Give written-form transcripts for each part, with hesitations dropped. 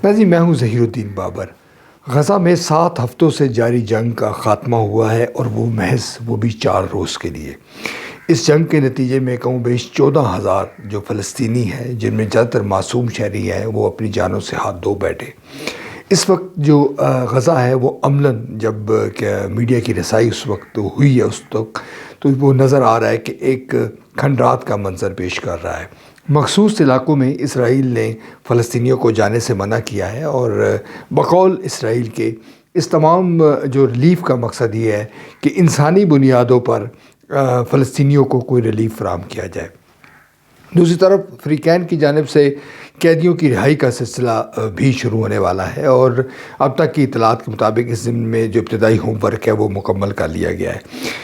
ناظرین، میں ہوں ظہیر الدین بابر۔ غزہ میں 7 ہفتوں سے جاری جنگ کا خاتمہ ہوا ہے اور وہ بھی 4 روز کے لیے۔ اس جنگ کے نتیجے میں کم و بیش 14,000 جو فلسطینی ہیں، جن میں زیادہ تر معصوم شہری ہیں، وہ اپنی جانوں سے ہاتھ دھو بیٹھے۔ اس وقت جو غزہ ہے وہ عملاً جب کہ میڈیا کی رسائی اس وقت ہوئی ہے اس وقت، تو وہ نظر آ رہا ہے کہ ایک کھنڈرات کا منظر پیش کر رہا ہے۔ مخصوص علاقوں میں اسرائیل نے فلسطینیوں کو جانے سے منع کیا ہے، اور بقول اسرائیل کے اس تمام جو ریلیف کا مقصد یہ ہے کہ انسانی بنیادوں پر فلسطینیوں کو کوئی ریلیف فراہم کیا جائے۔ دوسری طرف فریقین کی جانب سے قیدیوں کی رہائی کا سلسلہ بھی شروع ہونے والا ہے، اور اب تک کی اطلاعات کے مطابق اس ضمن میں جو ابتدائی ہوم ورک ہے وہ مکمل کر لیا گیا ہے۔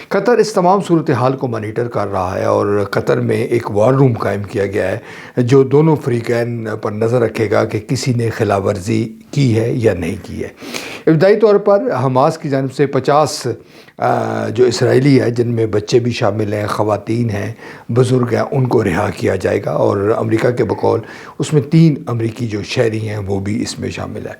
قطر اس تمام صورتحال کو مانیٹر کر رہا ہے، اور قطر میں ایک وار روم قائم کیا گیا ہے جو دونوں فریقین پر نظر رکھے گا کہ کسی نے خلاف ورزی کی ہے یا نہیں کی ہے۔ ابتدائی طور پر حماس کی جانب سے 50 جو اسرائیلی ہیں، جن میں بچے بھی شامل ہیں، خواتین ہیں، بزرگ ہیں، ان کو رہا کیا جائے گا، اور امریکہ کے بقول اس میں 3 امریکی جو شہری ہیں وہ بھی اس میں شامل ہیں۔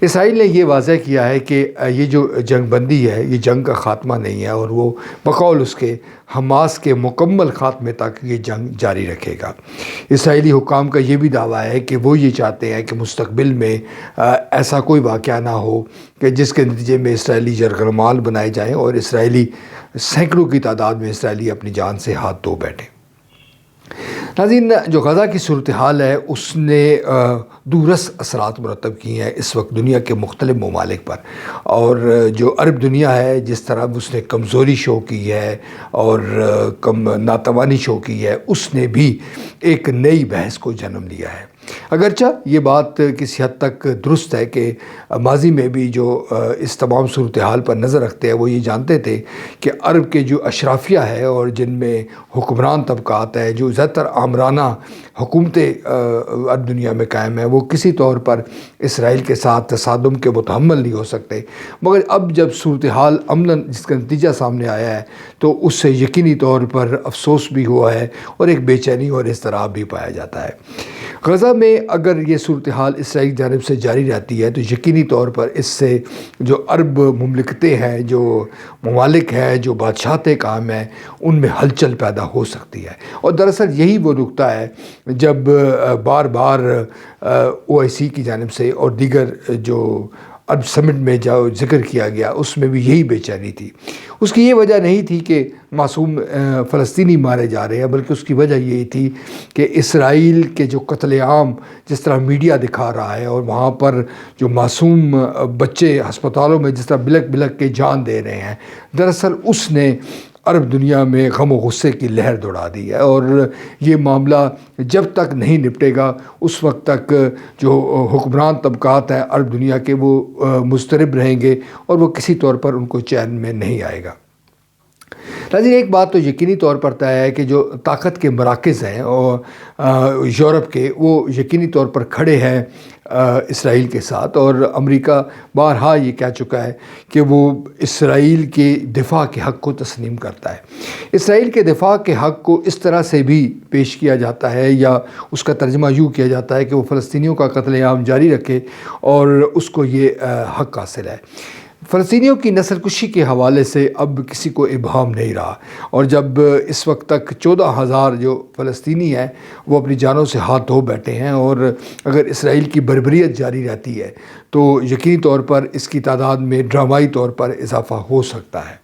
اسرائیل نے یہ واضح کیا ہے کہ یہ جو جنگ بندی ہے یہ جنگ کا خاتمہ نہیں ہے، اور وہ بقول اس کے حماس کے مکمل خاتمے تک یہ جنگ جاری رکھے گا۔ اسرائیلی حکام کا یہ بھی دعویٰ ہے کہ وہ یہ چاہتے ہیں کہ مستقبل میں ایسا کوئی واقعہ نہ ہو کہ جس کے نتیجے میں اسرائیلی یرغمال بنائے جائیں اور اسرائیلی سینکڑوں کی تعداد میں اسرائیلی اپنی جان سے ہاتھ دھو بیٹھیں۔ ناظرین، جو غزہ کی صورتحال ہے اس نے دورس اثرات مرتب کیے ہیں اس وقت دنیا کے مختلف ممالک پر، اور جو عرب دنیا ہے جس طرح اس نے کمزوری شو کی ہے اور ناتوانی شو کی ہے، اس نے بھی ایک نئی بحث کو جنم لیا ہے۔ اگرچہ یہ بات کسی حد تک درست ہے کہ ماضی میں بھی جو اس تمام صورتحال پر نظر رکھتے ہیں وہ یہ جانتے تھے کہ عرب کے جو اشرافیہ ہے اور جن میں حکمران طبقات ہے، جو زیادہ تر آمرانہ حکومتیں عرب دنیا میں قائم ہیں، وہ کسی طور پر اسرائیل کے ساتھ تصادم کے متحمل نہیں ہو سکتے۔ مگر اب جب صورتحال عملاً جس کا نتیجہ سامنے آیا ہے تو اس سے یقینی طور پر افسوس بھی ہوا ہے اور ایک بے چینی اور اضطراب بھی پایا جاتا ہے۔ غزہ میں اگر یہ صورتحال اسرائیل کی جانب سے جاری رہتی ہے تو یقینی طور پر اس سے جو عرب مملکتیں ہیں، جو ممالک ہیں، جو بادشاہتیں قائم ہیں، ان میں ہلچل پیدا ہو سکتی ہے۔ اور دراصل یہی وہ نقطہ ہے جب بار بار OIC کی جانب سے اور دیگر جو عرب سمٹ میں جو ذکر کیا گیا اس میں بھی یہی بے چینی تھی۔ اس کی یہ وجہ نہیں تھی کہ معصوم فلسطینی مارے جا رہے ہیں، بلکہ اس کی وجہ یہی تھی کہ اسرائیل کے جو قتل عام جس طرح میڈیا دکھا رہا ہے، اور وہاں پر جو معصوم بچے ہسپتالوں میں جس طرح بلک بلک کے جان دے رہے ہیں، دراصل اس نے عرب دنیا میں غم و غصے کی لہر دوڑا دی ہے۔ اور یہ معاملہ جب تک نہیں نپٹے گا اس وقت تک جو حکمران طبقات ہیں عرب دنیا کے وہ مضطرب رہیں گے، اور وہ کسی طور پر ان کو چین میں نہیں آئے گا۔ ناظرین، ایک بات تو یقینی طور پر طے ہے کہ جو طاقت کے مراکز ہیں اور یورپ کے، وہ یقینی طور پر کھڑے ہیں اسرائیل کے ساتھ، اور امریکہ بارہا یہ کہہ چکا ہے کہ وہ اسرائیل کے دفاع کے حق کو تسلیم کرتا ہے۔ اسرائیل کے دفاع کے حق کو اس طرح سے بھی پیش کیا جاتا ہے یا اس کا ترجمہ یوں کیا جاتا ہے کہ وہ فلسطینیوں کا قتل عام جاری رکھے اور اس کو یہ حق حاصل ہے۔ فلسطینیوں کی نسل کشی کے حوالے سے اب کسی کو ابہام نہیں رہا، اور جب اس وقت تک 14,000 جو فلسطینی ہیں وہ اپنی جانوں سے ہاتھ دھو بیٹھے ہیں، اور اگر اسرائیل کی بربریت جاری رہتی ہے تو یقینی طور پر اس کی تعداد میں ڈرامائی طور پر اضافہ ہو سکتا ہے۔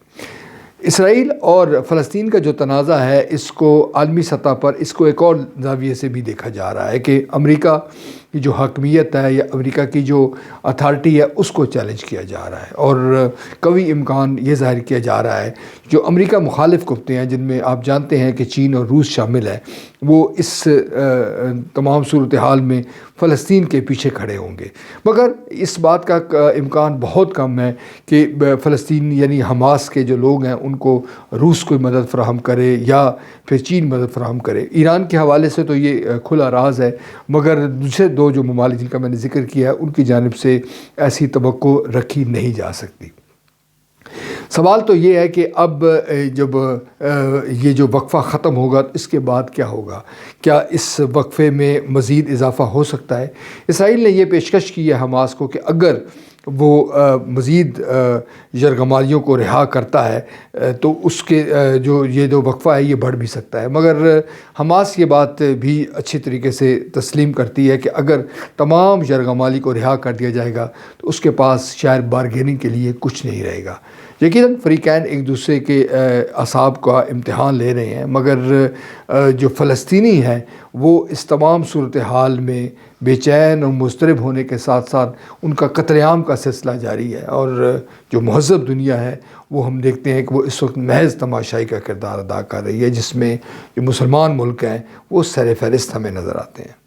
اسرائیل اور فلسطین کا جو تنازع ہے اس کو عالمی سطح پر اس کو ایک اور زاویے سے بھی دیکھا جا رہا ہے کہ امریکہ کی جو حاکمیت ہے یا امریکہ کی جو اتھارٹی ہے اس کو چیلنج کیا جا رہا ہے، اور قوی امکان یہ ظاہر کیا جا رہا ہے جو امریکہ مخالف قوتیں ہیں، جن میں آپ جانتے ہیں کہ چین اور روس شامل ہے، وہ اس تمام صورتحال میں فلسطین کے پیچھے کھڑے ہوں گے۔ مگر اس بات کا امکان بہت کم ہے کہ فلسطین یعنی حماس کے جو لوگ ہیں ان کو روس کوئی مدد فراہم کرے یا پھر چین مدد فراہم کرے۔ ایران کے حوالے سے تو یہ کھلا راز ہے، مگر دوسرے 2 جو ممالک جن کا میں نے ذکر کیا ہے ان کی جانب سے ایسی توقع رکھی نہیں جا سکتی۔ سوال تو یہ ہے کہ اب جب یہ جو وقفہ ختم ہوگا تو اس کے بعد کیا ہوگا؟ کیا اس وقفے میں مزید اضافہ ہو سکتا ہے؟ اسرائیل نے یہ پیشکش کی ہے حماس کو کہ اگر وہ مزید یرغمالیوں کو رہا کرتا ہے تو اس کے یہ جو وقفہ ہے یہ بڑھ بھی سکتا ہے، مگر حماس یہ بات بھی اچھی طریقے سے تسلیم کرتی ہے کہ اگر تمام یرغمالی کو رہا کر دیا جائے گا تو اس کے پاس شاید بارگیننگ کے لیے کچھ نہیں رہے گا۔ یقیناً فریقین ایک دوسرے کے اعصاب کا امتحان لے رہے ہیں، مگر جو فلسطینی ہیں وہ اس تمام صورتحال میں بے چین اور مضطرب ہونے کے ساتھ ساتھ ان کا قتل عام کا سلسلہ جاری ہے، اور جو مہذب دنیا ہے وہ ہم دیکھتے ہیں کہ وہ اس وقت محض تماشائی کا کردار ادا کر رہی ہے، جس میں جو مسلمان ملک ہیں وہ سر فہرست ہمیں نظر آتے ہیں۔